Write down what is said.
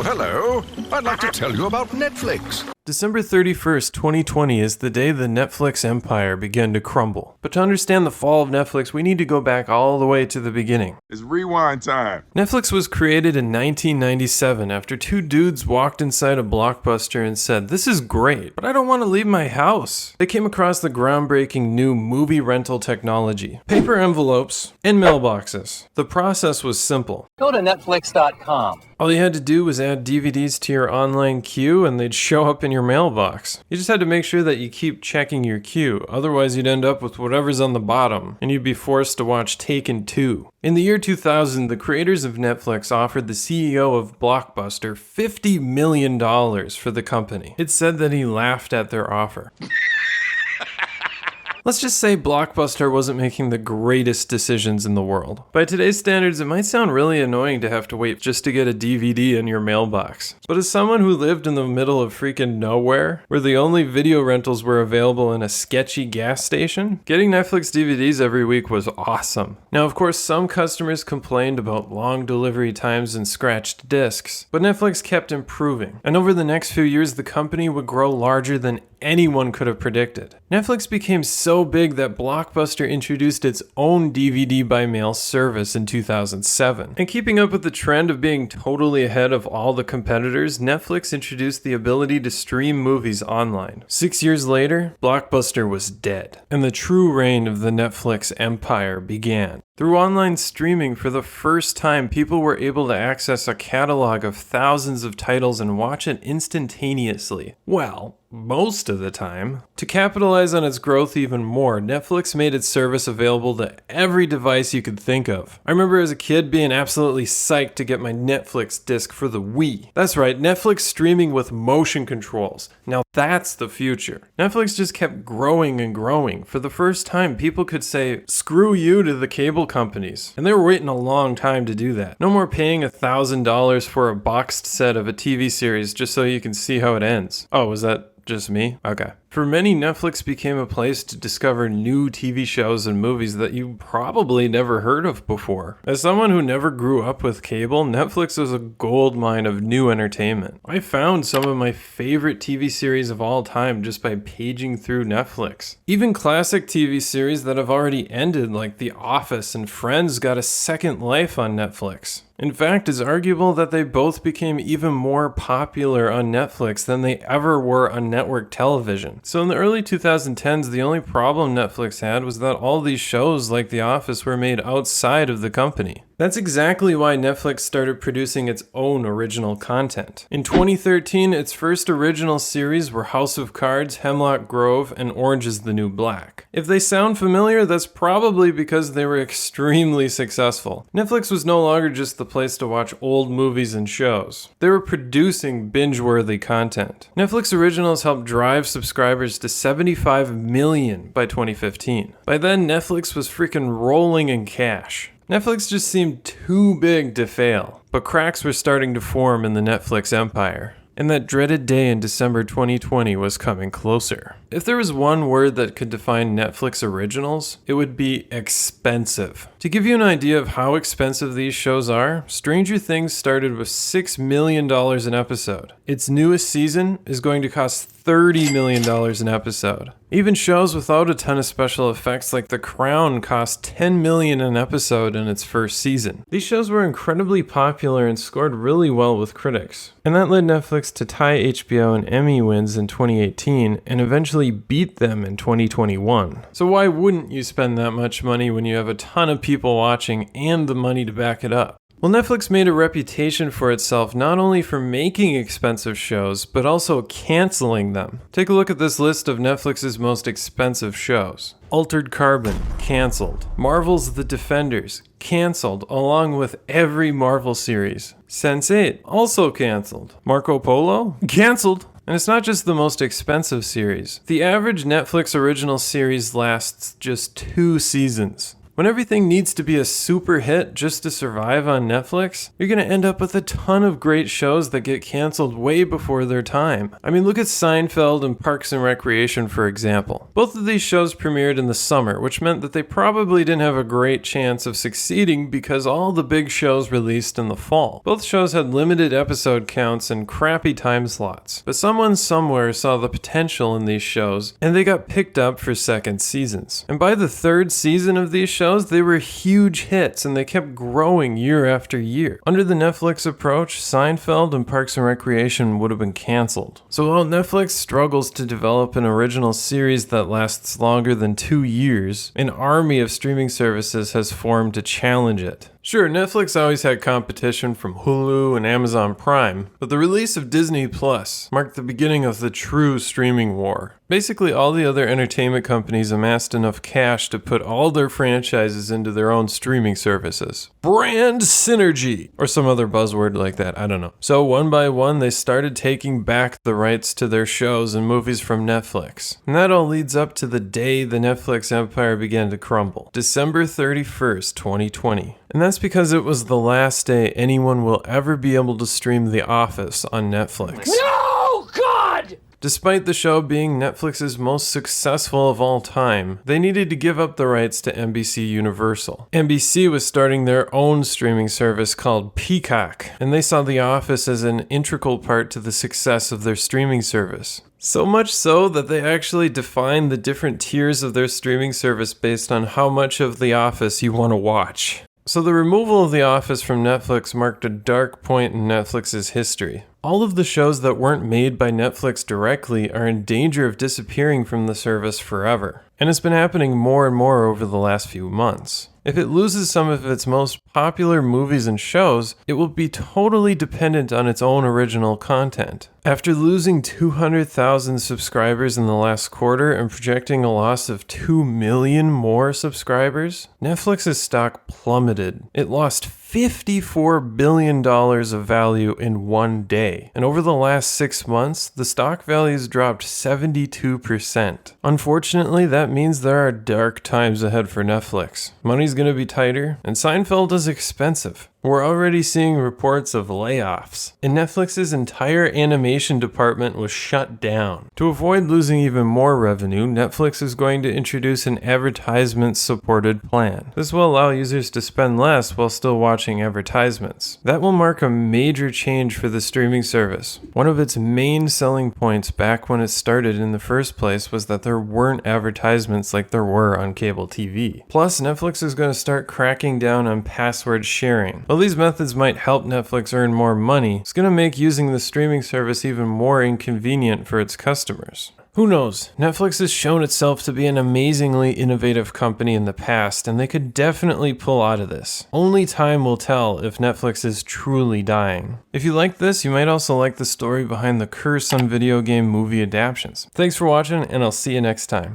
hello. I'd like to tell you about Netflix. December 31st, 2020 is the day the Netflix empire began to crumble. But to understand the fall of Netflix, we need to go back all the way to the beginning. It's rewind time. Netflix was created in 1997 after two dudes walked inside a Blockbuster and said, "This is great, but I don't want to leave my house." They came across the groundbreaking new movie rental technology, paper envelopes, and mailboxes. The process was simple. Go to Netflix.com. All you had to do was add DVDs to your online queue and they'd show up in your mailbox. You just had to make sure that you keep checking your queue, otherwise you'd end up with whatever's on the bottom, and you'd be forced to watch Taken 2. In the year 2000, the creators of Netflix offered the CEO of Blockbuster $50 million for the company. It said that he laughed at their offer. Let's just say Blockbuster wasn't making the greatest decisions in the world. By today's standards, it might sound really annoying to have to wait just to get a DVD in your mailbox. But as someone who lived in the middle of freaking nowhere, where the only video rentals were available in a sketchy gas station, getting Netflix DVDs every week was awesome. Now, of course, some customers complained about long delivery times and scratched discs, but Netflix kept improving. And over the next few years, the company would grow larger than anyone could have predicted. Netflix became so big that Blockbuster introduced its own DVD by mail service in 2007. And keeping up with the trend of being totally ahead of all the competitors, Netflix introduced the ability to stream movies online. 6 years later, Blockbuster was dead, and the true reign of the Netflix empire began. Through online streaming, for the first time, people were able to access a catalog of thousands of titles and watch it instantaneously. Well, most of the time. To capitalize on its growth even more, Netflix made its service available to every device you could think of. I remember as a kid being absolutely psyched to get my Netflix disc for the Wii. That's right, Netflix streaming with motion controls. Now that's the future. Netflix just kept growing and growing. For the first time, people could say, "Screw you" to the cable companies. And they were waiting a long time to do that. No more paying $1,000 for a boxed set of a TV series just so you can see how it ends. Oh, was that just me? Okay. For many, Netflix became a place to discover new TV shows and movies that you probably never heard of before. As someone who never grew up with cable, Netflix was a goldmine of new entertainment. I found some of my favorite TV series of all time just by paging through Netflix. Even classic TV series that have already ended, like The Office and Friends, got a second life on Netflix. In fact, it's arguable that they both became even more popular on Netflix than they ever were on network television. So in the early 2010s, the only problem Netflix had was that all these shows like The Office were made outside of the company. That's exactly why Netflix started producing its own original content. In 2013, its first original series were House of Cards, Hemlock Grove, and Orange is the New Black. If they sound familiar, that's probably because they were extremely successful. Netflix was no longer just the place to watch old movies and shows. They were producing binge-worthy content. Netflix originals helped drive subscribers to 75 million by 2015. By then, Netflix was freaking rolling in cash. Netflix just seemed too big to fail, but cracks were starting to form in the Netflix empire. And that dreaded day in December 2020 was coming closer. If there was one word that could define Netflix originals, it would be expensive. To give you an idea of how expensive these shows are, Stranger Things started with $6 million an episode. Its newest season is going to cost $30 million an episode. Even shows without a ton of special effects like The Crown cost $10 million an episode in its first season. These shows were incredibly popular and scored really well with critics. And that led Netflix to tie HBO in Emmy wins in 2018 and eventually beat them in 2021. So why wouldn't you spend that much money when you have a ton of people watching and the money to back it up? Well, Netflix made a reputation for itself not only for making expensive shows, but also canceling them. Take a look at this list of Netflix's most expensive shows. Altered Carbon, canceled. Marvel's The Defenders, canceled, along with every Marvel series. Sense8, also canceled. Marco Polo, canceled. And it's not just the most expensive series. The average Netflix original series lasts just 2 seasons. When everything needs to be a super hit just to survive on Netflix, you're gonna end up with a ton of great shows that get canceled way before their time. I mean, look at Seinfeld and Parks and Recreation, for example. Both of these shows premiered in the summer, which meant that they probably didn't have a great chance of succeeding because all the big shows released in the fall. Both shows had limited episode counts and crappy time slots, but someone somewhere saw the potential in these shows and they got picked up for second seasons. And by the third season of these shows, they were huge hits and they kept growing year after year. Under the Netflix approach, Seinfeld and Parks and Recreation would have been canceled. So while Netflix struggles to develop an original series that lasts longer than 2 years, an army of streaming services has formed to challenge it. Sure, Netflix always had competition from Hulu and Amazon Prime, but the release of Disney Plus marked the beginning of the true streaming war. Basically, all the other entertainment companies amassed enough cash to put all their franchises into their own streaming services. Brand synergy! Or some other buzzword like that, I don't know. So one by one, they started taking back the rights to their shows and movies from Netflix. And that all leads up to the day the Netflix empire began to crumble. December 31st, 2020. And that's because it was the last day anyone will ever be able to stream The Office on Netflix. No, God! Despite the show being Netflix's most successful of all time, they needed to give up the rights to NBC Universal. NBC was starting their own streaming service called Peacock, and they saw The Office as an integral part to the success of their streaming service. So much so that they actually defined the different tiers of their streaming service based on how much of The Office you want to watch. So the removal of The Office from Netflix marked a dark point in Netflix's history. All of the shows that weren't made by Netflix directly are in danger of disappearing from the service forever. And it's been happening more and more over the last few months. If it loses some of its most popular movies and shows, it will be totally dependent on its own original content. After losing 200,000 subscribers in the last quarter and projecting a loss of 2 million more subscribers, Netflix's stock plummeted. It lost $54 billion of value in one day. And over the last 6 months, the stock values dropped 72%. Unfortunately, that means there are dark times ahead for Netflix. Money's gonna be tighter, and Seinfeld is expensive. We're already seeing reports of layoffs, and Netflix's entire animation department was shut down. To avoid losing even more revenue, Netflix is going to introduce an advertisement-supported plan. This will allow users to spend less while still watching advertisements. That will mark a major change for the streaming service. One of its main selling points back when it started in the first place was that there weren't advertisements like there were on cable TV. Plus, Netflix is going to start cracking down on password sharing. While these methods might help Netflix earn more money, it's going to make using the streaming service even more inconvenient for its customers. Who knows? Netflix has shown itself to be an amazingly innovative company in the past, and they could definitely pull out of this. Only time will tell if Netflix is truly dying. If you like this, you might also like the story behind the curse on video game movie adaptations. Thanks for watching, and I'll see you next time.